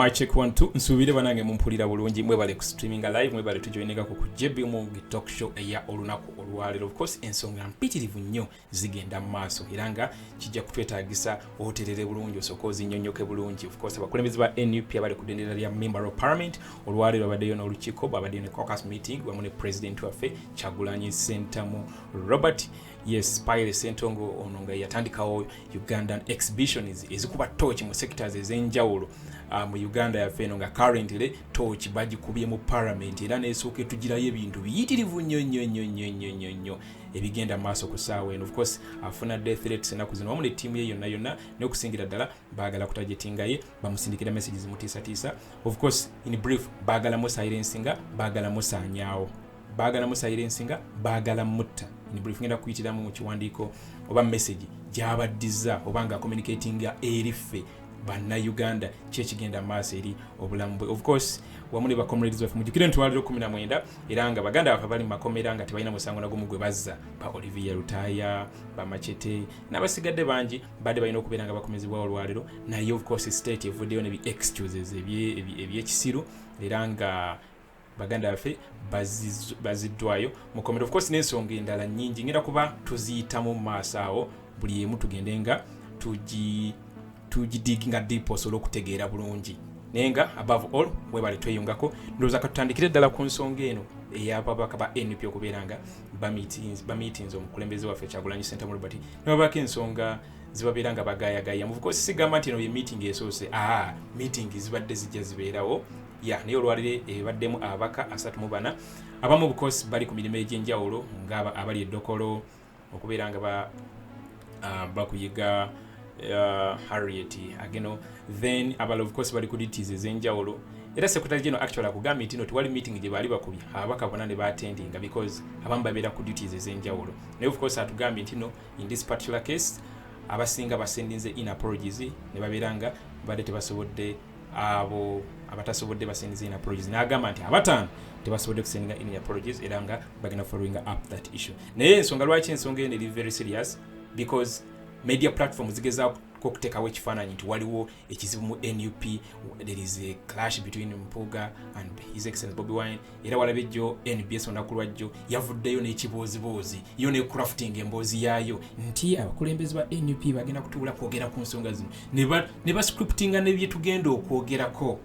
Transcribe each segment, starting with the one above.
Mic check 1 2 nsubire banange mumpulira bulungi mwebale ku streaming live mwebale tujoininga ku Muwonge talk show eya olunaku olwalero. Of course ensonga mpitirivu nnyo zigenda mu maaso era nga kijja kutwetaagisa oterere bulungi osokozi nnyonnyoke bulungi. Of course abakulembeze ba NUP abali ku dendera lya Member of Parliament olwalero abaddeyo n'olukiiko abaddeyo ne caucus meeting wamu ne president waffe Kyagulanyi Ssentamu Robert Spire Ssentongo ono nga yatandikawo Ugandan exhibitions ezikuba torch mu sectors ez'enjawulo mu Uganda yaffe eno nga currently torch bagikubye mu parliament era n'esooka tugirayo ebintu biyitirivu nnyo ebigenda maaso ku ssaawa eno. Of course afuna death threats enaku zino wamu ne ttiimu ye yonna n'okusingira ddala baagala kutagetingaye bamusindikira messages mutiisatiisa. Of course in brief baagala mu silencinga baagala mu saanyaawo baagala mu silencinga baagala mutta. In brief ngenda kuyitiramu mu kiwandiiko oba message gy'abaddiza oba nga communicatinga eriffe banna Uganda kyekigenda maaso eri obulamu bwe. Of course wamu ne bakomrades waffe mujjukire ntwaliro 19 era nga baganda baffe bali mu makomera nga tebalina musango nagumu gwe bazza ba Olivier Lutaya ba Machete n'abasigadde bangi badde balina okubeera nga bakomezebwa olwaliro naye of course state evuddeyo ne bi excuses ebyekisiru era nga baganda baffe baziddwayo mukomero. Of course n'ensonga endala nnyingi ngenda kuba tuziyitamu mu maaso awo buli emu tugende nga tugidiginga deep osobola okutegeera bulungi naye nga above all mwebale tweyungako ndowooza katutandikire ddala ku nsonga eno ey'ababaka ba NUP okubeera nga bameetings omukulembeze waffe Kyagulanyi Ssentamu Robert nebabaako ensonga zibabeera nga bagaayagaaya. Of course sigamba nti eno ye meeting esoose meeting zibadde zijja zibeerawo naye olwaliro ebaddemu ababaka 34 abamu of course bali ku mirimu egy'enjawulo nga abali eddokolo okubeera nga bakuyiga Harriet ageno then abali of course bali ku duties ez'enjawulo era secretary general actually akugambye nti tewali meeting gye baali bakubye ababaka bonna ne baatendinga because abamu babeera ku duties ez'enjawulo naye of course atugambye nti in this particular case abasinga basendinze in apologies ne babeera nga badde tebasobodde abo abatasobodde basendinze in apologies n'agamba nti abataano tebasobodde kusendinga in apologies era nga bagenda following up that issue. Naye ensonga lwaki ensonga eno eri very serious because media platforms zigezaako okuteekawo ekifaananyi nti waliwo ekizibu mu NUP, there is a clash between Mpuuga and His Excellency Bobiwine era walabe jjo NBS olunaku lwajjo yavuddeyo n'ekibooziboozi yo ne crafting emboozi yaayo nti abakulembeze ba NUP bagenda kutuula kwogera ku nsonga zino ne bascriptinga ne bye tugenda okwogerako.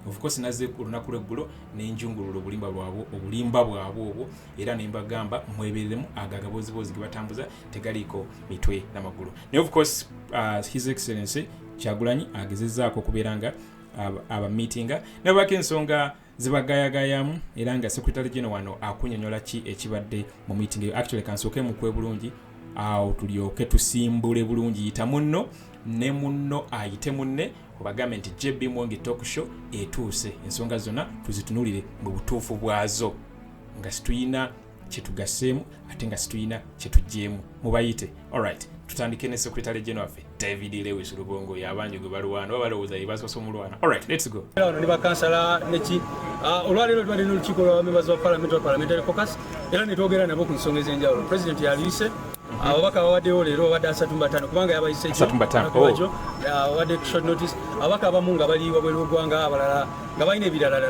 Of course naze olunaku lw'eggulo n'enjungulula obulimba bwabwe obwo era ne mbagamba mwebereremu agagabooziboozi ge batambuza tegaliiko mitwe n'amagulu. Naye of course His Excellency Kyagulanyi agezezzaako okubeera nga abameetinga nabako ensonga zibagayagayamu era nga Secretary General wano akunyonyola ki ekibadde mu meeting. Actually kansooke mukwe bulungi awo tulyoke tusimbule bulungi yita munno ne munno ayite munne obagambe nti JB Muwonge talk show etuuse ensonga zonna tuzitunulire mu butuufu bwazo nga situyina kyetugaseemu ate nga situyina kyetugjeemu mubayite. Alright tutandike ne Secretary General waffe David Lewis Lubongo yabanjo gwe balwana balowooza yebasoso mulwana. Alright let's go. Ne bakansala neki olwaliro twali n'olukiiko lwa members of parliamentary caucus era ne twogera nabo ku nsonga ez'enjawulo. President yaliyise ababaka bawaddeyo leero babadde 35 kubanga yabayise ekyo bawadde short notice. Ababaka abamu nga bali wabweru w'eggwanga abalala nga balina ebirala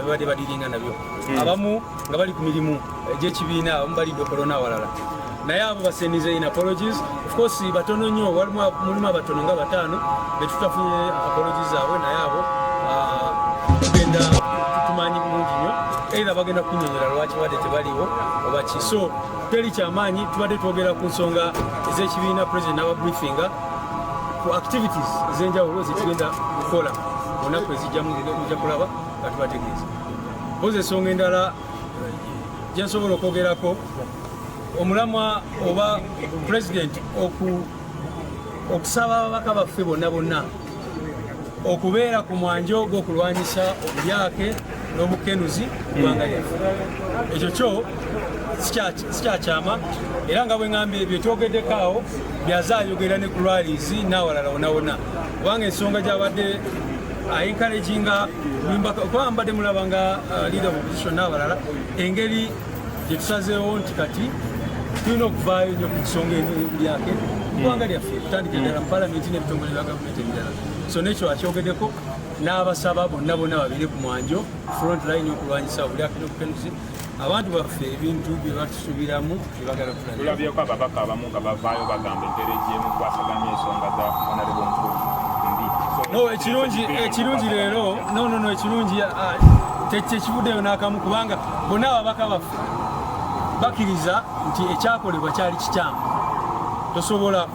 babadde badiringa nabyo abamu nga bali ku mirimu egy'ekibiina abamu bali dokolo n'awalala naye abo basendize in apologies. Of course batono nnyo mulimu abatono nga 5 betutafunye apologies zaabwe naye abo tugenda tumanyi bulungi nnyo era bagenda kunyonyola lwaki badde tebaliwo oba ki. So teri kyamaanyi tubadde twogera ku nsonga ez'ekibiina president n'aba briefinga ku activities ez'enjawulo zetugenda kukola onaku ezijja mujja kulaba nga tubategeeza. Mpozi ensonga endala gyensobola okwogerako omulamwa oba president okusaba ababaka baffe bonna okubeera ku mwanjo gw'okulwanyisa obulyake n'obukenuzi kubanga lyaffe. Ekyo kyo sikyakyama era nga bwe ngambye ebyo twogeddeko awo byazaayogera ne ku rallies n'awalala wona kubanga ensonga gy'abadde encouraginga kuba mbadde mulaba nga leader of opposition n'awalala engeri gye tusazeewo nti kati tulina okuvaayo nnyo ku nsonga lyake kubanga lyaffe tutandikira ddala mu palamenti n'ebitongole bya gavumenti ebirala. So nekyo akyogeddeko n'abasaba bonna babiri ku mwanjo front line okulwanyisa buli activism abantu baffe ebintu bye batusuubiramu ebagala kulabya. Tulabyeko ababaka abamu nga bavaayo bagamba entereje emu kwasaganya ensonga za honorable mbi. No, ekirungi leero no ekirungi tekivuddeyo n'akamu kubanga bonna ababaka baffe bakkiriza nti ekyakolebwa kyali kikyamu. Tosobola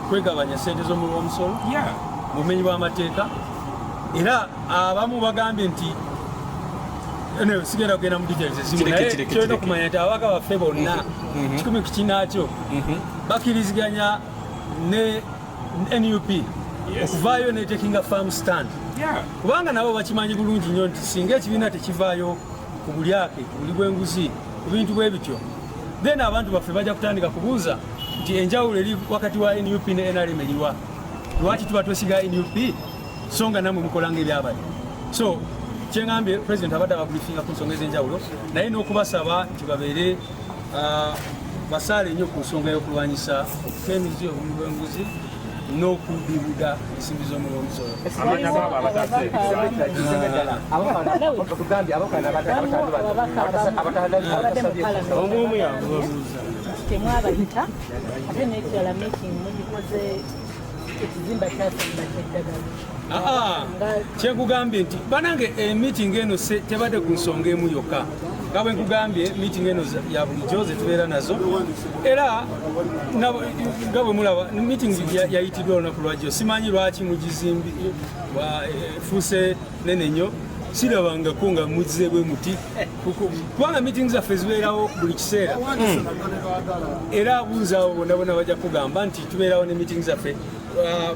kwegabanya ssente z'omusolo mu bumenyi bw'amateeka era abamu bagambye nti sigenda kugenda mu details ezimu naye kyolina okumanya nti ababaka baffe bonna kikumi ku kinaakyo bakkiriziganya ne NUP okuvaayo ne taking a firm stand kubanga nabo bakimanyi bulungi nnyo nti singa ekibiina tekivaayo ku bulyake ku buli bw'enguzi ku bintu bwe bityo then abantu baffe bajja kutandika kubuuza nti enjawulo eri wakati wa NUP ne NRM eriwa lwaki tuba twesiga NUP so nga namwe mukolanga ebyabali. So kyengambye president abadde ababriefinga ku nsonga ez'enjawulo naye n'okubasaba nti babeere basaale nnyo ku nsonga y'okulwanyisa okufemizi obuli bw'enguzi n'okubibuda ensimbi z'omuli omusolo. Temwabayita ate n'ekirala meeting mugikoze ekizimba kyasamba kyeddagala. Kyekugambye nti banange meeting eno tebadde ku nsonga emu yokka nga bwe nkugambye meeting eno ya bulijjo ze tubeera nazo era nga bwe mulaba meeting yayitiddwa olunaku lwajjo simanyi lwaki mugizimbi efuuse nene nnyo sirabangako nga mugize bwe muti kubanga meeting zaffe zibeerawo buli kiseera era abuuzaawo bonna bonna bajja kugamba nti tubeerawo ne meeting zaffe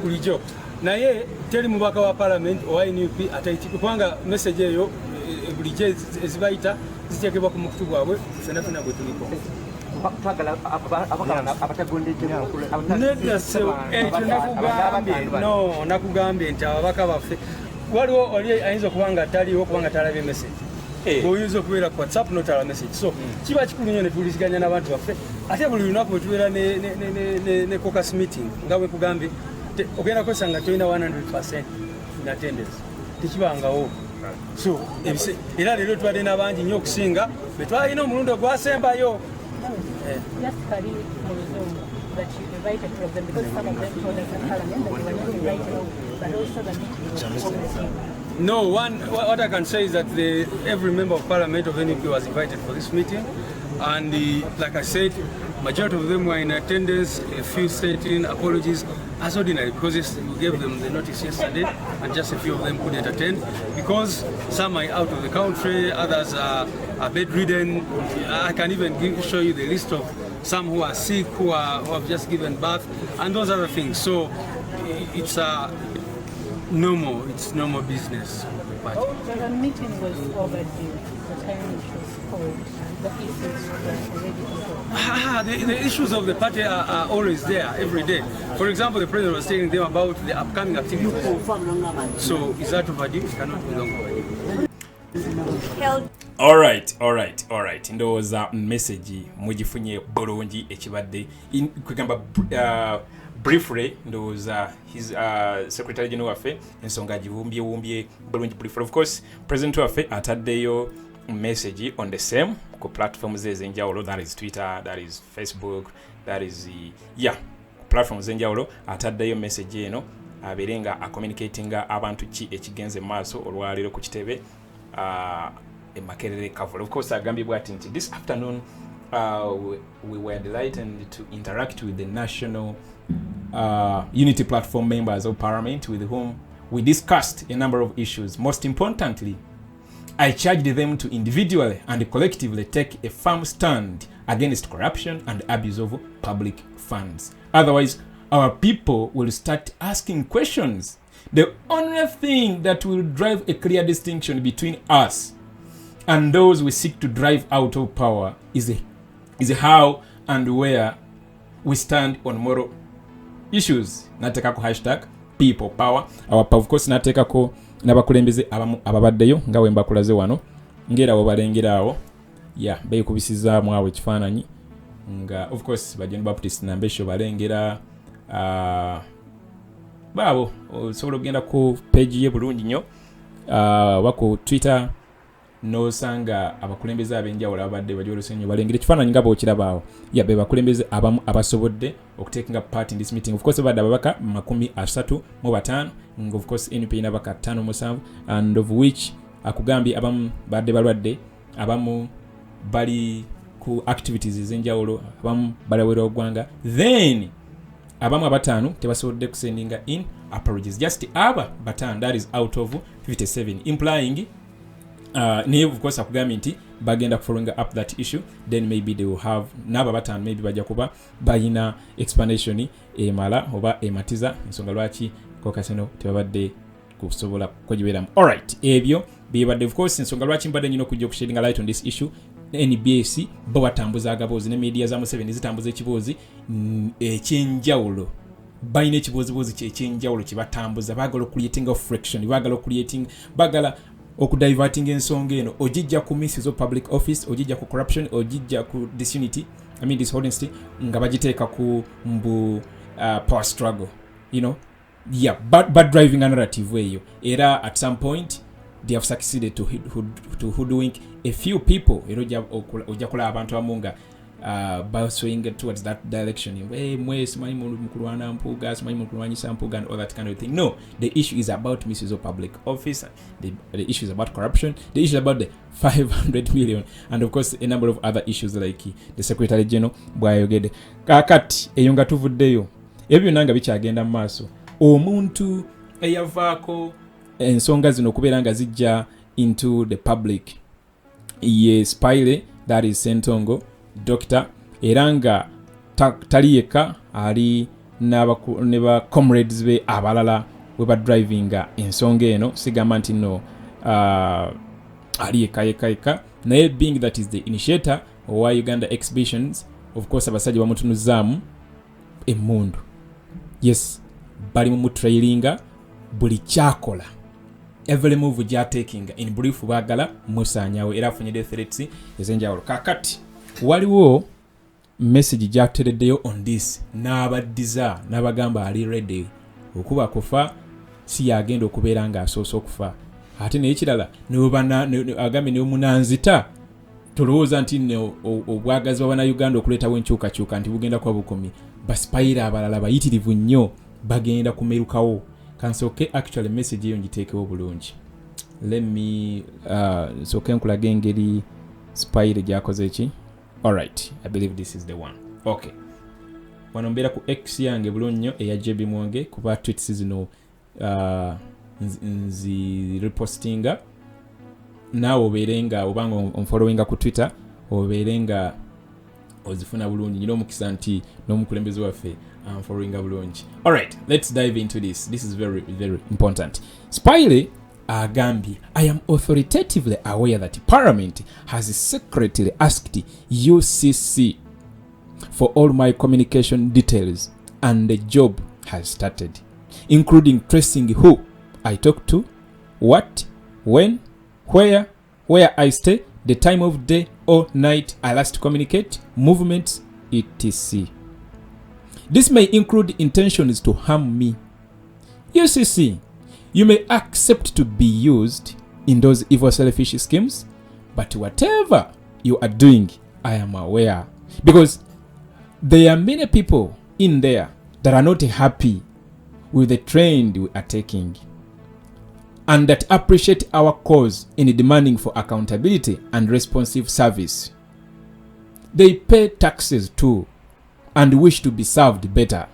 bulijjo naye teri mubaka wa parliament owa NUP atayitibwa kubanga message eyo bulijjo ezibayita ziteekebwa ku mukutu gwabwe fena bwe tuliko. Nakugambye nti ababaka baffe waliwo oli ayinza okuba nga taliwo kubanga talabye message oyinza okubeera ku WhatsApp notala message so kiba kikulu nnyo ne tuwuliziganya n'abantu baffe ate buli lunaku bwe tubeera ne caucus meeting nga bwe nkugambye ogenda kwesa nga tolina 100% in attendance tekibangawo. So era leero tubadde n'abangi nnyo okusinga bwe twalina omulundi ogwasembayo. That you invited from them because some of them told us in Parliament that they were not invited, but also the meeting. No, what I can say is that every member of Parliament of NUP was invited for this meeting, and like I said, majority of them were in attendance. A few sent in apologies as ordinary because we gave them the notice yesterday, and just a few of them couldn't attend because some are out of the country, others are bedridden. I can even show you the list of some who are sick, who have just given birth, and those other things. So it's normal business of the party. So the meeting was overdue. The time it was called, the issues were already controlled. The issues of the party are always there, every day. For example, the president was telling them about the upcoming activities. So is that overdue? It cannot be long overdue. Alright. Ndowooza message mugifunye bulungi ekibadde kwegamba briefly ndowooza his secretary general waffe ensonga giwumbye bulungi briefly. Of course president waffe ataddeyo message on the same ku platforms ez'enjawulo, that is Twitter, that is Facebook, that is platforms ez'enjawulo ataddeyo message eno abeere nga communicatinga abantu ki ekigenze maaso olwaleero ku kitebe Makerere Kavolo. Of course, this afternoon we were delighted to interact with the National Unity Platform members of Parliament with whom we discussed a number of issues. Most importantly, I charged them to individually and collectively take a firm stand against corruption and abuse of public funds. Otherwise, our people will start asking questions. The only thing that will drive a clear distinction between us and those we seek to drive out of power is how and where we stand on moral issues. Natekako hashtag people power. Of course natekako nabakulembeze ababaddeyo nga we mbakulaze wano ngera balengerawo beekubisizaamu awo ekifaananyi nga of course Bajoni Baptist Nambesho balengera baabo osobola okugenda ku page ye bulungi nnyo waku Twitter nosanga abakulembeze ab'enjawulo abadde bali olusenyu balengera ekifaananyi nga bw'okirabaawo be bakulembeze abamu abasobodde okutekinga part in this meeting. Of course badde ababaka 35 nga of course NUP ina ababaka 57 and of which akugambye abamu badde balwadde, abamu bali ku activities ez'enjawulo, abamu balawera ogwanga, then abamu abataano tebasobodde kusendinga in apologies. Just aba bataano, that is out of 57, implying naye of course akugambye nti bagenda following up that issue, then maybe they will have naba bataano maybe bajja kuba bayina explanation emala oba ematiza ensonga lwaki caucus eno tebabadde kusobola kujiberamu. Alright, ebyo bibadde of course ensonga lwaki mbadde nyina okujja okusheddinga light on this issue. NBS bo batambuza agaboozi ne media za Museveni zitambuza ekiboozi ekyenjawulo, bayina ekiboozibozi kyekyenjawulo kibatambuza, bagala okucreating of friction, bagala okucreating, bagala okudiverting ensonga eno ojijja ku misuse of public office, ojijja ku corruption, ojijja ku disunity, I mean dishonesty, nga bagiteeka ku mbu power struggle, you know, yeah, but driving a narrative eyo era at some point they have succeeded to hoodwink a few people. Ojja kulaba abantu abamu nga swinging towards that direction. Mwe simanyi mukulwana mpuga, simanyi mukulwanyisa mpuga and all that kind of thing. No, the issue is about misuse of public office. The issue is about corruption. The issue is about the 500 million and of course a number of other issues like the Secretary General bwayogedde. Kakati eyo nga tuvuddeyo ebyo nanga bikyagenda mu maaso. Omuntu eyavaako ensonga zino okubeera nga zijja into the public ye Spire, that is Sentongo doctor, era nga tali yekka, ali ne ba comrades be abalala we ba drivinga ensonga eno. Sigamba nti no ali yekka naye being that is the initiator wa Uganda exhibitions, of course abasajja bamutunuzaamu emmundu. Yes, bali mu trailinga buli kyakola, every move taking in brief bagala musanyawo era afunye threats ezenjawulo. Kakati waliwo message gyatereddeyo on this n'abaddiza n'abagamba ali ready okuba kufa, si yagenda okubeera nga asoose okufa. Ate n'ekirala agambe ne munanzita tulowooza nti obwagazi bw'Abannayuganda okuleetawo enkyukakyuka nti bugenda kuba bukomye. Baspire abalala bayitirivu nnyo bagenda kumerukawo. Kansoke actually message eyo ngiteekewo bulungi. Let me soke nkulage engeri Spire gyakoze ki. Alright, I believe this is the one. Okay, wano mbeera ku X yange bulungi nnyo eya JB Muwonge kuba tweets zino nzi repostinga, naawe obeerenga obanga onfollowinga ku Twitter obeerenga ozifuna bulungi. Nyina omukisa nti n'omukulembeze waffe followinga bulungi. Alright, let's dive into this. This is very, very important. Spire agambye, I am authoritatively aware that Parliament has secretly asked UCC for all my communication details and the job has started, including tracing who I talk to, what, when, where I stay, the time of day or night I last communicate, movements, etc. This may include intentions to harm me. UCC, you may accept to be used in those evil selfish schemes, but whatever you are doing, I am aware. Because there are many people in there that are not happy with the trend we are taking and that appreciate our cause in demanding for accountability and responsive service. They pay taxes too and wish to be served better.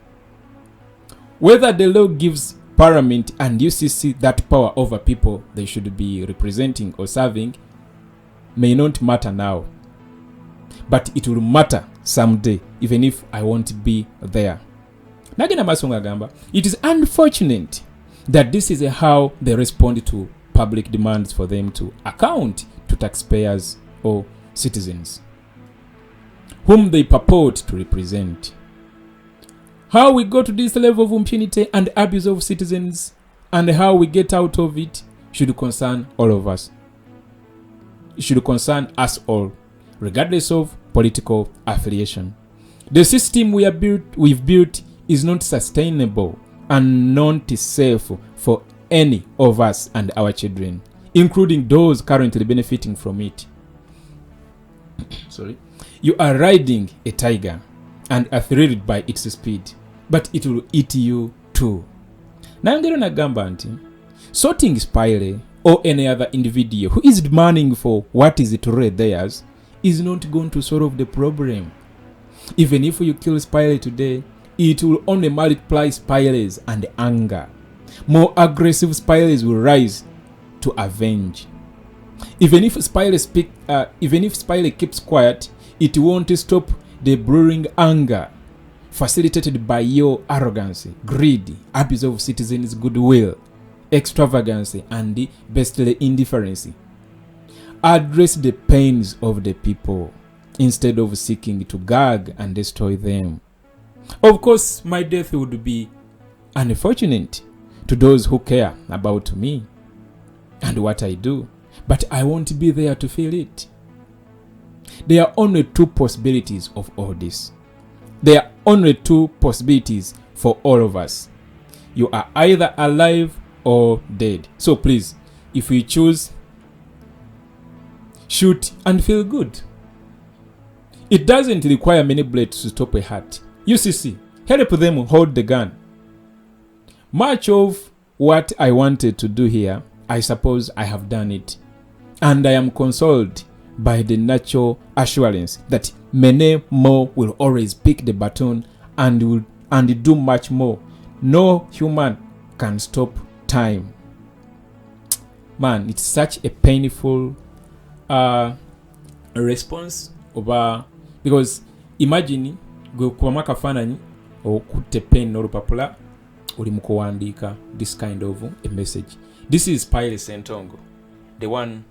Whether the law gives Parliament and UCC that power over people they should be representing or serving may not matter now, but it will matter someday, even if I won't be there. Nagenda masonga gamba, it is unfortunate that this is how they respond to public demands for them to account to taxpayers or citizens whom they purport to represent. How we go to this level of impunity and abuse of citizens and how we get out of it should concern all of us. It should concern us all, regardless of political affiliation. The system we've built is not sustainable and not safe for any of us and our children, including those currently benefiting from it. Sorry. You are riding a tiger and are thrilled by its speed, but it will eat you too. Nayongera nagamba nti sorting Spire or any other individual who is demanding for what is truly theirs is not going to solve the problem. Even if you kill Spire today, it will only multiply Spires and anger. More aggressive Spires will rise to avenge. Even if Spire keeps quiet, it won't stop the brewing anger facilitated by your arrogance, greed, abuse of citizens' goodwill, extravagance, and beastly indifference. Address the pains of the people instead of seeking to gag and destroy them. Of course, my death would be unfortunate to those who care about me and what I do, but I won't be there to feel it. There are only two possibilities of all this. There are only two possibilities for all of us. You are either alive or dead. So please, if you choose, shoot and feel good. It doesn't require many bullets to stop a heart. UCC, help them hold the gun. Much of what I wanted to do here, I suppose I have done it. And I am consoled by the natural assurance that many more will always pick the baton and do much more. No human can stop time. Man, it's such a painful response over, because imagine gwe kuba kafananyi okutte pen n'olupapula oli mukuwandiika this kind of a message. This is Spire Sentongo, the one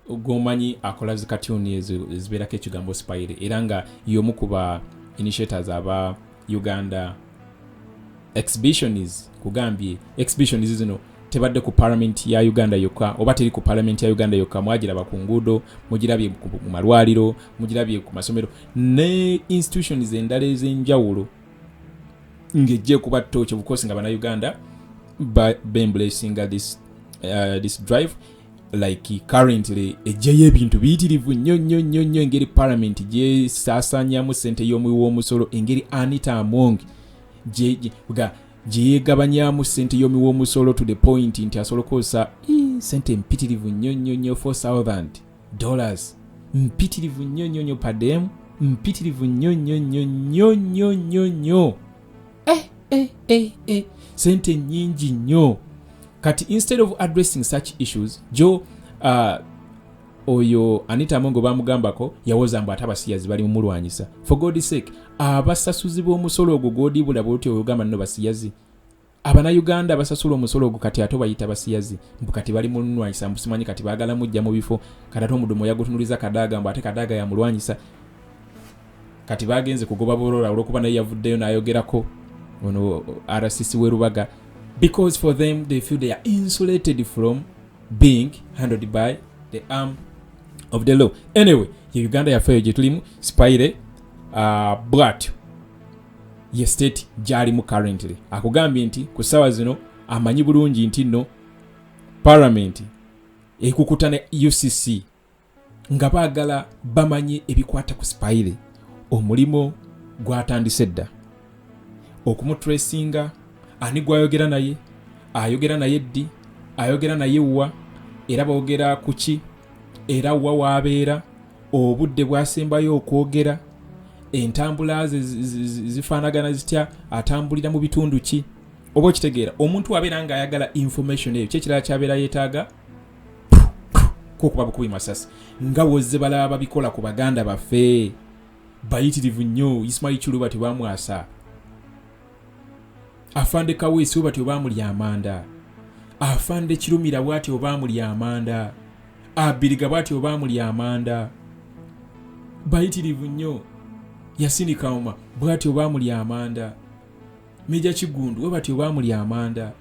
gomanyi akola zi cartoon ezibeerako ekigambo Spire, era nga y'omu ku ba initiators aba Uganda exhibitions. Kugambye exhibitions zino tebadde ku parliament ya Uganda yokka, oba teri ku parliament ya Uganda yokka, mwagiraba ku nguudo, mugirabye mu malwaliro, mugirabye ku masomero ne institutions endala ez'enjawulo ng'ejje kuba torch of course nga bana Uganda bemblessing this drive. Like currently ejjayo ebintu biyitirivu nnyo engeri parliament gye saasaanyamu ssente y'omuwoomusolo, engeri Anita Amongi gye yeegabanyamu ssente y'omuwoomusolo to the point nti asobola okukozesa ssente mpitirivu nnyo $4,000 mpitirivu nnyo per diem, mpitirivu nnyo ssente nnyingi nnyo. Kati instead of addressing such issues, Joe oyo Anita Amongo bamugambako yawoza mbu atabasiyazi bali mumulwanyisa. For God's sake, abasasuzi b'omusolo ogwo gw'odibula bw'oti oyogamba nno basiyazi. Abannayuganda basasula omusolo ogwo kati ate bayita basiyazi. Mbu kati bali mulwanyisa, mbu simanyi kati baagala mujja mu bifo. Kati ate omudumu yagutunuliza Kadaga, mbu ate Kadaga yamulwanyisa. Kati bagenze kugoba borola olw'okuba naye yavuddeyo n'ayogerako ono RCC w'e Rubaga. Because for them, they feel they are insulated from being handled by the arm of the law. Anyway, Uganda yafeyo gyetulimu Spire bwatyo ye state gyalimu currently. Akugambye nti ku ssaawa zino amanyi bulungi nti nno parliament ekukuta ne UCC nga baagala bamanye ebikwata ku Spire. Omulimo gwatandise dda okumutracinga. Ani gwayogera naye, ayogera naye ddi, ayogera naye wa, era boogera kuki, era wa waabeera, obudde bwasembayo okwogera, entambula zifaanagana zitya, atambulira mu bitundu ki. Oba okitegeera omuntu abeera nga ayagala information eyo kyekirala kyabeera yeetaaga kukuba bukubi masasi nga wozze balaba babikola ku baganda baffe bayitirivu nnyo. Ismail Chuluba tebamwasa, Afande Kaweesi bw'atyo baamuli amanda, Afande Kirumira bw'atyo baamuli amanda, Abiriga bw'atyo baamuli amanda, bayitirivu nnyo. Yasini Kauma bw'atyo baamuli amanda, Meja Kigundu bw'atyo baamuli amanda,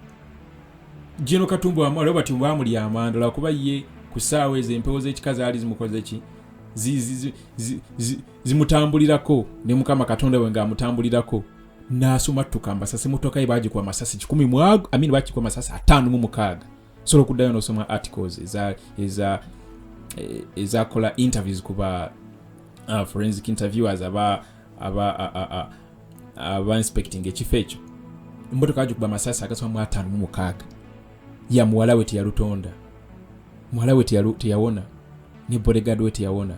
Jeno Katumbo Amala bw'atyo baamuli amanda. Lwakuba ye ku ssaawa ezo empewo z'ekika zaali zimukoze ki, zimutambulirako ne Mukama Katonda we ng'amutambulirako n'asoma tuka amasasi motoka ye bagikuba amasasi 10 mwago amini bakikuba amasasi 5 mu mukaga solo kuddayo n'osoma articles ezakola interviews kuba forensic interviewers aba inspecting ekifo ekyo emmotoka bagikuba amasasi agasoma 5 mu mukaga ya muwala we teyalutonda muwala we teyawona ne bodyguard we teyawona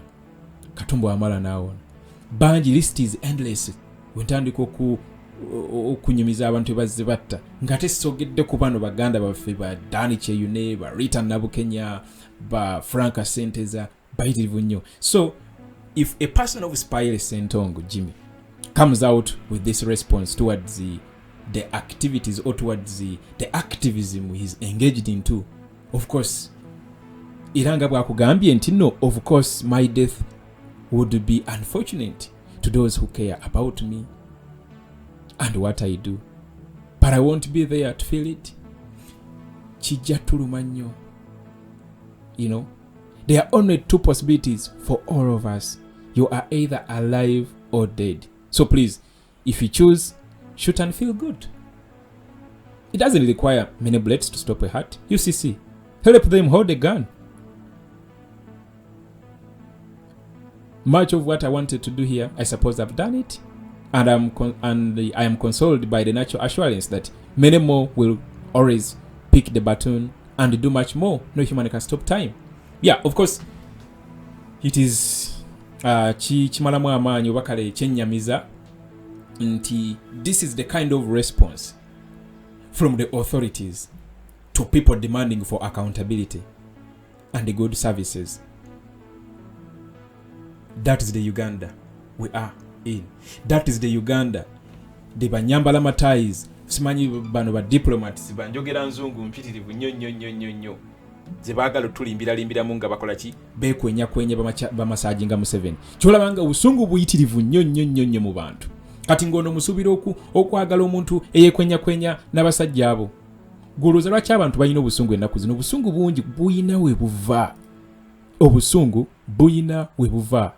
katumbo amala naawona banji list is endless wentandika okunyumiza abantu bazze batta ngate sogedde ku bano baganda baffe ba Dani Cheyune ba Rita Nabukenya ba Franka Senteza bayitirivu nnyo. So if a person of Spire Sentongo Jimmy comes out with this response towards the activities or towards the activism he's engaged into, of course iranga bwakugambye nti no, of course my death would be unfortunate to those who care about me and what I do, but I won't be there to feel it. Kijja tuluma nnyo. You know, there are only 2 possibilities for all of us. You are either alive or dead. So please, if you choose, shoot and feel good. It doesn't require many bullets to stop a heart. UCC, help them hold a gun. Much of what I wanted to do here, I suppose I've done it, and I am consoled by the natural assurance that many more will always pick the baton and do much more. No human can stop time. Yeah, of course, it is chimalamu amaanyi obakale kyennyamiza nti this is the kind of response from the authorities to people demanding for accountability and the good services. That is the Uganda we are in. That is the Uganda the banyambala matais simanyi bano ba diplomats banjogera nzungu mpitirivu nnyo zebagala tulimbira munga bakola ki bekwenya bamasajinga mu 7 kyolabanga ubusungu buyitirivu nnyo mu bantu kati ngono musubira okwagala omuntu eyekwenya n'abasajja abo guluza lwaki abantu balina obusungu ennaku zino. Obusungu bungi buyina we buva. Obusungu buyina we buva.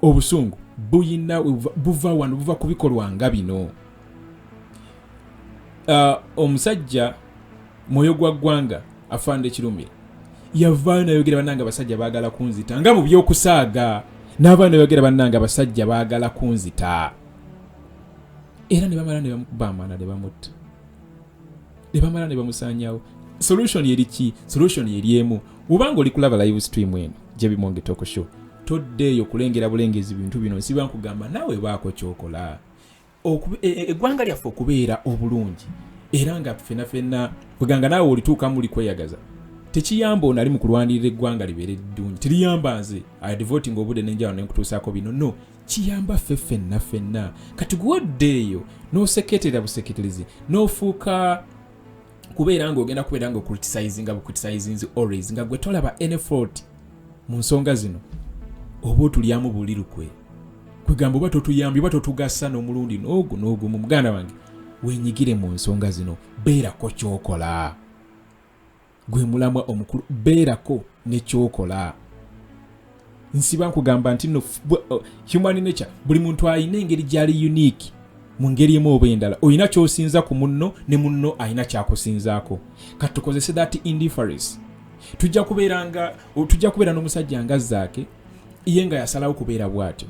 Obusungu buyina buva wano buva kubikolwa nga bino. Omusajja Moyo gwa ggwanga afande Kirumira yavaayo nayogera bannanga abasajja baagala kunzita nga mu by'okusaaga n'abaana bayogera bannanga abasajja baagala kunzita era ne bamala ne bamukuba amaana ne bamutta ne bamala ne bamusaanyaawo. Solution yeri ki? Solution yeri emu. Ubanga oli kulaba live stream eno gye Bimonge Talk Show toddeeyo kulengera bulengezi bintu bino nsiba nkugamba naawe baako kyokola eggwanga lyaffe okubeera obulungi era nga ffenna kuganga naawe olituuka muli kweyagaza tekiyamba ono ali mu kulwanirira eggwanga libeere ddungi teriyamba nze devoting obudde n'enjawulo nenkutuusaako bino no kiyamba ffe ffenna kati gwoddeeyo n'oseketera buseketerezi n'ofuuka kubeera ng'ogenda kubeera ng'ocriticizing always nga gwe tolaba any fault mu nsonga zino oba otulyamu bulirukwe kwegamba oba totuyambi oba totugasa n'omulundi n'ogwo mu muganda wange wenyigire mu nsonga zino beerako kyokola gwe mulamwa omukulu beerako ne kyokola. Nsiba nkugamba nti no human nature buli muntu alina engeri gyali unique mu ngeri emu oba endala olina kyosinza ku munno ne munno alina kyakusinzaako kati tukozese that indifference. Tujja kubeera n'omusajja nga Zaake ye nga yasalawo kubeera bw'atyo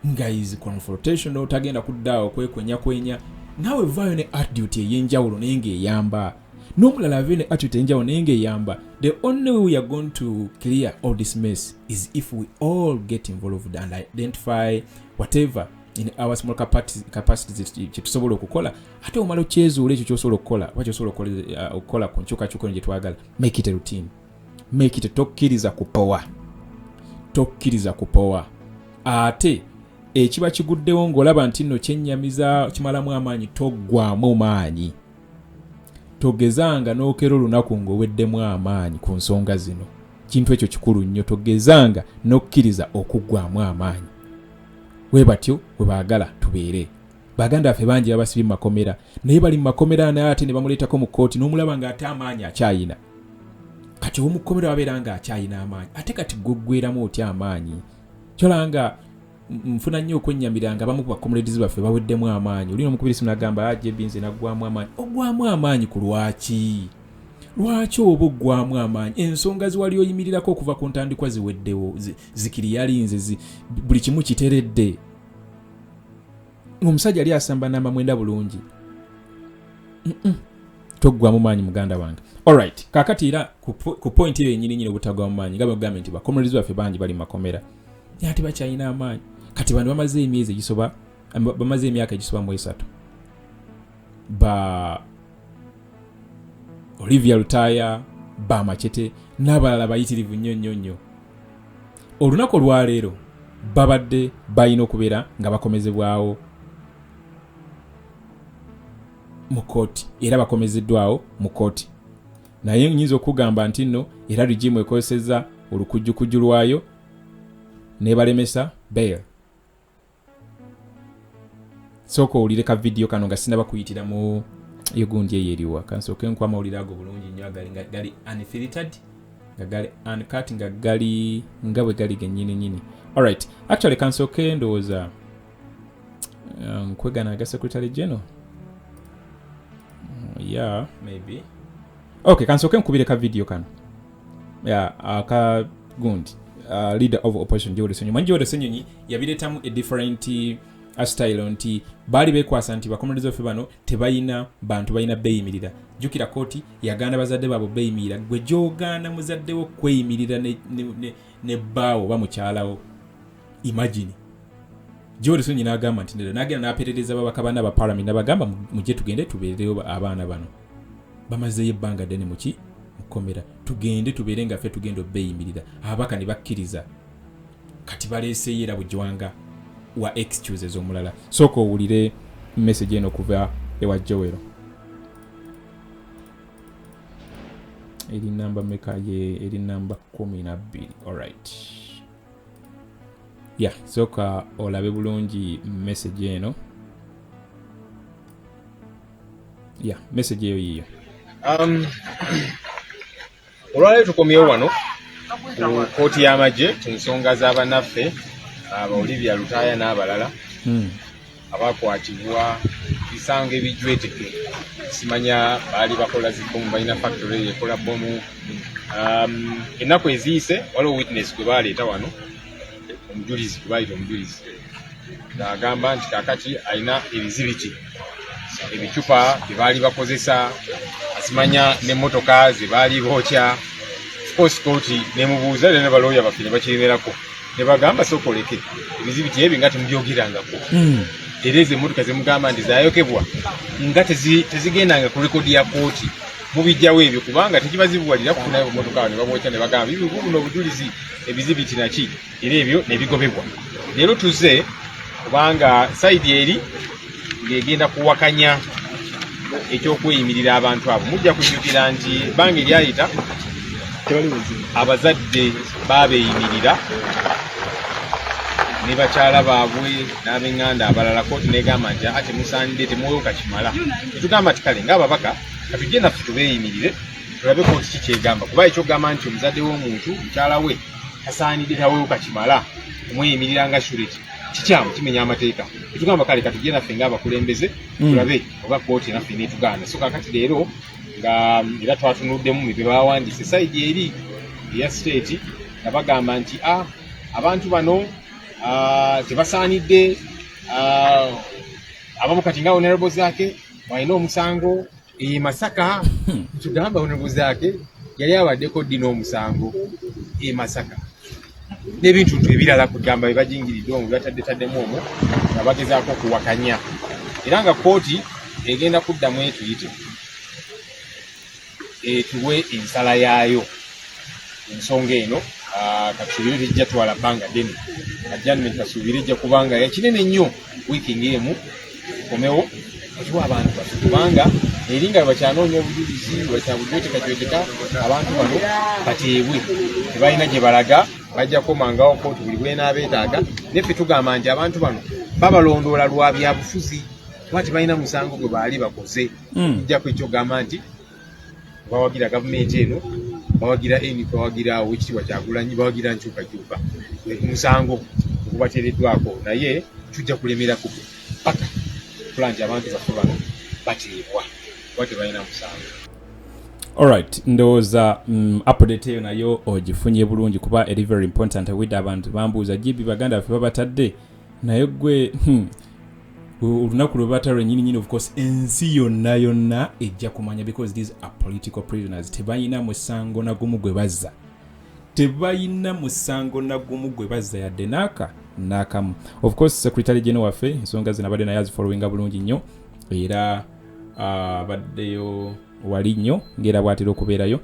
nga is confrontational tagenda kuddaawo kwekwenya naawe vaayo ne attitude ey'enjawulo naye ng'eyamba n'omulala avaayo ne attitude ey'enjawulo naye ng'eyamba. The only way we are going to clear all this mess is if we all get involved and identify whatever in our small capacities kye tusobola okukola ate omala okyezuula ekyo kyosobola okukola oba kyosobola okukola ku nkyukakyuka gye twagala. Make it a routine. Make it tokkiriza kupowa ate ekiba kiguddewo ng'olaba nti nno kyennyamiza kimalamu amaanyi toggwamu maanyi togezanga n'okera olunaku ng'oweddemu amaanyi ku nsonga zino. Kintu ekyo kikulu nnyo togezanga n'okkiriza okuggwamu amaanyi. We batyo we baagala tubeere. Baganda baffe bangi babasibye mu makomera naye bali mu makomera naye ate ne bamuleetako mu kkooti n'omulaba ng'ate amaanyi akyayina. Kati omukomera wabeera ng'akyayina amaanyi ate kati gwoggweramu otya amaanyi kyolanga nfuna nnyo okwenyamiranga abamu ku bakomuledizi baffe baweddemu amaanyi olina omukubiri simu nagamba jebinze naggwamu amaanyi oggwamu amaanyi ku lwaki oba oggwamu amaanyi ensonga ziwali oyimirirako okuva ku ntandikwa ziweddewo zikiriyalinze buli kimu kiteredde omusajja ali asamba namba mwenda bulungi toggwamu maanyi muganda wange. Alright, kakati era ku point eyo yennyini obutagwamu maanyi nga bagambye nti bakomuledizi baffe bangi bali makomera ate bakyalina amaanyi kati bano bamaze emyezi egisoba bamaze emyaka egisoba mu 3 ba Olivia Lutaya ba Machete n'abalala bayitirivu nnyo olunaku olwaleero babadde balina okubeera nga bakomezebwawo mu kooti era bakomezeddwawo mu kooti naye nyinza okugamba nti nno era rigimu ekozesezza olukujjukujju lwayo nebalemesa bail. Soko owulire ka video kano nga sinaba kuyitira mu yogundi eyeriwa kansooke nkwama owulire ago bulungi nnyo gali unfiltered nga gali uncut nga gali nga bwe gali gennyini. Alright, actually kansooke ndowooza nkwegana aga secretary general yeah maybe okay kansooke nkubire ka video kano aka gundi leader of opposition Joe Senyonyi yabiretamu a different style nti bali bekwasa nti bakomuledizi baffe bano tebayina bantu bayina beyimirira jukira kooti yaganda bazadde babo beyimirira gwe gy'ogaana muzaddewo kweyimirira ne bbaawo bamukyalawo imagine Joe Senyonyi n'agamba nti n'agenda n'aperereza babaka bana ba parliament n'abagamba mujje tugende tubeereyo abaana bano bamazeeyo ebbanga ddene mukomera tugende tubeere nga ffe tugenda beyimirira ababaka ne bakkiriza kati baleeseyo era bujwanga wa excuses omulala sooka owulire message eno okuva ewa Joero eri namba meka ye eri namba 12 alright yeah sooka olabe bulungi message eno yeah message eyo yiyo olwaleero tukomyewo wano ku kooti y'amagye ku nsonga z'abannaffe aba Olivia Lutaya n'abalala abakwatibwa bisango ebijweteke simanya baali bakola zibbomu balina factory ekola bbomu ennaku eziyise waliwo witness gwe baaleeta wano omujulizi gwe baayita omujulizi ng'agamba nti kaakati alina ebizibiti ebicupa bye baali bakozesa asimanya n'emmotoka ze baali bookya kooti nemubuuza ne balooya baffe ne bakiremerako ne bagamba sookoleke ebizibiti ebyo nga temubyogerangako era ezo emmotoka zemugamba nti zaayokebwa nga tezigendanga ku rekodi ya kooti mubijjawo ebyo kubanga tekibazibuwalira kufunayo emmotoka ne babookya ne bagamba buno obujulizi ebizibiti naki era ebyo nebigobebwa leero tuzze kubanga sayidi eri ng'egenda kuwakanya ekyokweyimirira abantu abo mujja kujjukira nti ebbanga eryayita abazadde babeeyimirira ne bakyala baabwe n'ab'eŋŋanda abalala kooti negamba nti ate musaanidde temwoyoka kimala netugamba ti kale ng'ababaka katujje naffe tubeeyimirire tulabe kooti kikyegamba kuba ekyogamba nti omuzadde w'omuntu mukyala we tasaanidde taweyoka kimala omweyimirira nga sureti kikyamu kimenya amateeka etugamba kale katujje naffe ng'abakulembeze tulabe oba kooti naffe netugaana so kakati leero nga era twatunuddemu bye bawandiise sayidi eri eya state nga bagamba nti abantu bano tebasaanidde abamu kati nga honorable zaake walina omusango Masaka tugamba honorable zaake yali abaddeko ddi n'omusango Masaka n'ebintu ebirala kugamba bebajingiridde omwo byatadde omwo nga bagezaako okuwakanya era nga kooti egenda kuddamu etuyite etuwe ensala yaayo ensonga eno katusuubire tejja twala bbanga ddene ajjanment kasuubire ejja kubanga yakinene nnyo wiiki ng'emu komewo okiwa abantu baffe kubanga eri nga bakyanoonya obujulizi bakyabujwetekajweteka abantu bano bateebwe tebalina gye balaga bajja kukomangawo kooti buli bwenaabeetaaga neffe tugamba nti abantu bano babalondoola lwa byabufuzi kuba tebalina musango gwe baali bakoze ejjaku ekyogamba nti bawagira gavumenti eno bawagira NUP bawagira Oweekitiibwa Kyagulanyi bawagira nkyukakyuka musango kubateereddwako naye tujja kulemera ku paka kulanja abantu baffe bano bateebwa kuba tebalina musango. Alright, ndowooza update eyo nayo ogifunye bulungi kuba eri very important with abantu bambuuza jibi baganda baffe babatadde naye gwe olunaku lwe batalwe nyini of course ensi yonna ejja kumanya because these are political prisoners. Tebalina musango na gumu gwe bazza. Yadde nakamu. Of course Secretary General waffe ensonga zinabadde naye azifollowinga bulungi nnyo era baddeyo wali nnyo ngera bwatera okubeerayo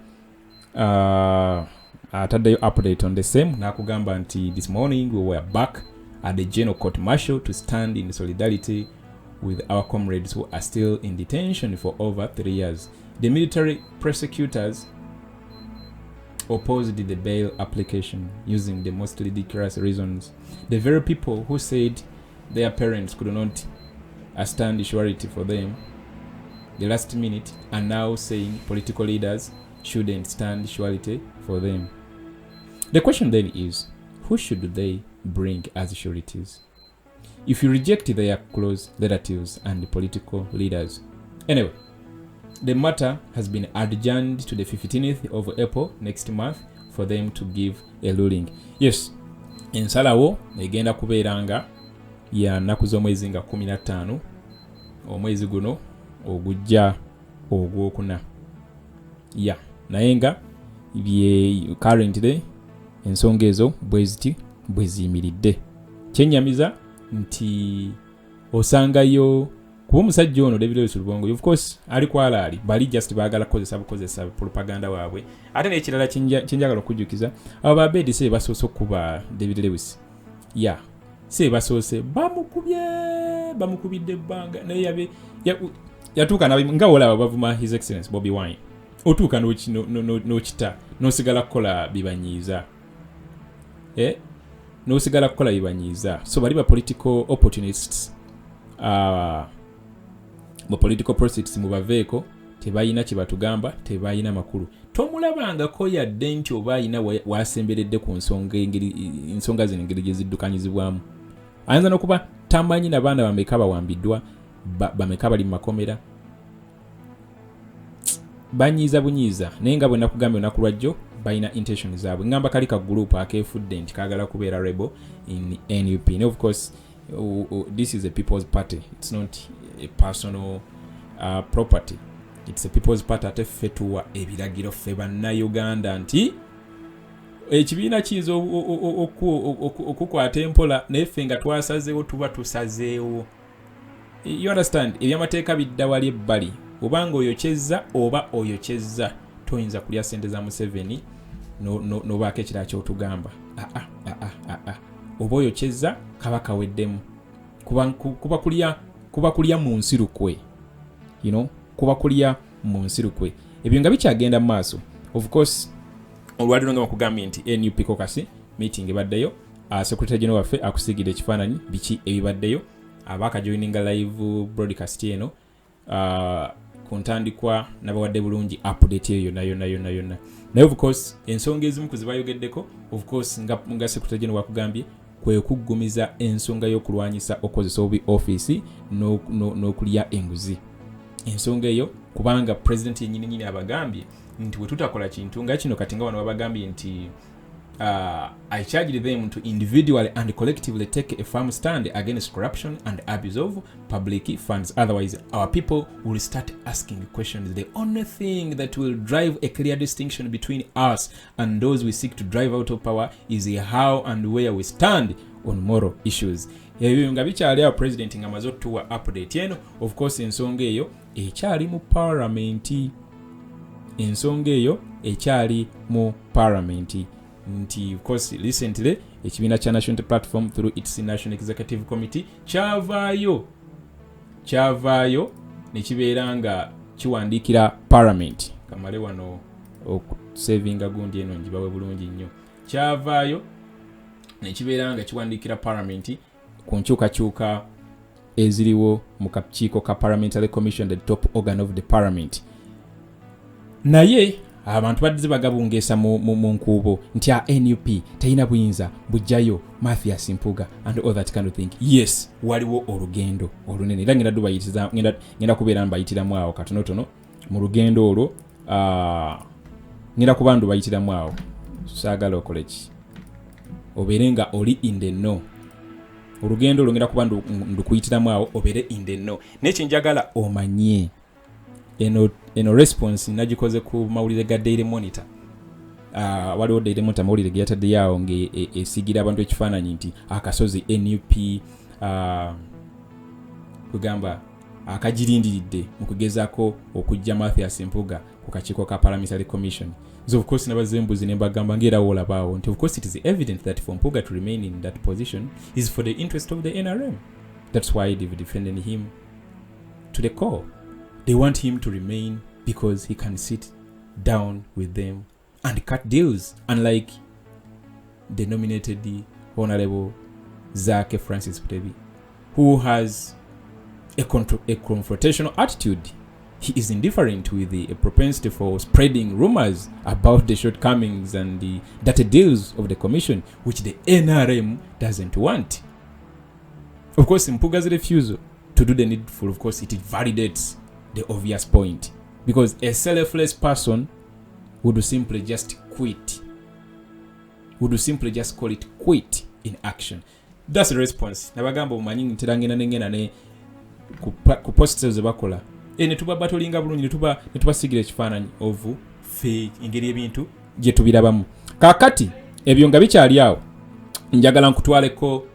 ataddeyo update on the same n'akugamba nti this morning we were back at the General Court Martial to stand in solidarity with our comrades who are still in detention for over 3 years. The military prosecutors opposed the bail application using the most ridiculous reasons. The very people who said their parents could not stand surety for them the last minute are now saying political leaders shouldn't stand surety for them. The question then is, who should they bring as sureties? If you reject their close relatives and political leaders. Anyway, the matter has been adjourned to the 15th of April next month for them to give a ruling. Yes, ensalawo egenda kubeeranga ya nnaku z'omwezi nga 15 omwezi guno ogujja ogwokuna. Yeah, naye nga currently ensonga ezo bwe ziyimiridde. Kyennyamiza nti osangayo kuba omusajja ono David Lewis Lubongo of course ali kwalaali bali just baagala kukozesa propaganda waabwe. Ate n'ekirala kyenjagala okujjukiza abo babedi se basoose okuba David Lewis. Yeah, se basoose bamukubidde ebbanga naye yabe yatuuka nga olaba bavuma His Excellency Bobiwine otuuka n'okita n'osigala kukola bibanyiiza. N'osigala kukola bibanyiiza. So bali ba political opportunists mu political process mubaveeko tebayina kye batugamba, tebayina makulu. Tomulabangako yadde nti oba ayina wasemberedde ku ensonga zino engeri gye ziddukanyizibwamu. Ayinza n'okuba tamanyi na baana bameka bawambiddwa, bameka bali mu makomera. Banyiiza bunyiiza naye nga bwe nakugambye olunaku lwajjo balina intention zaabwe. Ngamba kali ka group akeefudde nti kaagala kubeera rebel in NUP. And of course this is a people's party. It's not a personal property. It's a people's party. Ate ffe tuwa ebiragiro ffe bannayuganda nti ekibiina kiyinza okukwata empola naye ffe nga twasazeewo tuba tusazeewo. You understand? Ebyamateeka bidda wali ebbali. Obanga oyokyezza oba oyokyezza toyinza kulya ssente za Museveni nobaako ekirala kyotugamba. Oba oyokyezza kabaka weddemu kuba kulya mu nsirukwe. You know, kuba kulya mu nsirukwe. Ebyo nga bikyagenda mu maaso. Of course olwaliro nga bakugambye nti NUP Caucus meeting ebaddeyo. Secretary General waffe akusigidde ekifaananyi biki ebibaddeyo. Abaka joininga live broadcast eno ku ntandikwa nabawadde bulungi update eyo yonna. Naye of course ensonga ezimu kuzibayogeddeko of course nga Secretary General wakugambye kwe kuggumiza ensonga y'okulwanyisa okozesa obubi office n'okulya enguzi. Ensonga eyo kubanga president yennyini abagambye nti bwe tutakola kintu nga kino kati nga wano babagambye nti I charge them to individually and collectively take a firm stand against corruption and abuse of public funds. Otherwise, our people will start asking questions. The only thing that will drive a clear distinction between us and those we seek to drive out of power is how and where we stand on moral issues. Ebyo nga bikyali awo president nga amaze otuwa update eno. Of course ensonga eyo ekyali mu parliament. Nti of course recently ekibiina kya National Platform through its National Executive Committee kyavaayo ne kibeera nga kiwandiikira parliament. Kamale wano okusavinga gundi eno njibawe bulungi nnyo. Kyavaayo ne kibeera nga kiwandiikira parliament ku nkyukakyuka eziriwo mu kakiiko ka Parliamentary Commission, the top organ of the parliament. Naye abantu badde bagabungeesa mu nkuubo nti NUP teyina buyinza bujjayo Mathias Mpuga and all that kind of thing. Yes, waliwo olugendo olunene era ngenda kubeera mbayitiramu awo katonotono mu lugendo olwo ngenda kuba ndu bayitiramu awo saagala okole ki obeere nga oli in the know. Olugendo olwo ngenda kuba ndukuyitiramu awo obeere in the know. Nekyenjagala omanye eno response nagikoze ku mawulire ga Daily Monitor. Waliwo Daily Monitor mawulire ge yatadde yawo ng'esigira abantu ekifaananyi nti akasozi NUP kugamba akagirindiridde mu kugezaako okujja Mathias Mpuga ku kakiiko ka Parliamentary Commission. So of course nabazembuzi ne bagamba ngera wolabaawo nti of course it is evident that for Mpuga to remain in that position is for the interest of the NRM. That's why they've defended him to the core. They want him to remain because he can sit down with them and cut deals, unlike the nominated Honorable Zake Francis Putebi, who has a confrontational attitude. He is indifferent with a propensity for spreading rumors about the shortcomings and the dirty deals of the commission, which the NRM doesn't want. Of course, Mpuga's refusal to do the needful, of course, it validates the obvious point, because a selfless person would simply just quit, would simply just call it quit in action. That's the response. Nabagamba omanyi ntirangena nengena ne ku posters bakola netuba batolinga bulungi netuba sigira ekifaananyi ovu fe engeri ebintu gye tubirabamu. Kakati ebyo nga bikyali awo, njagala nkutwaleko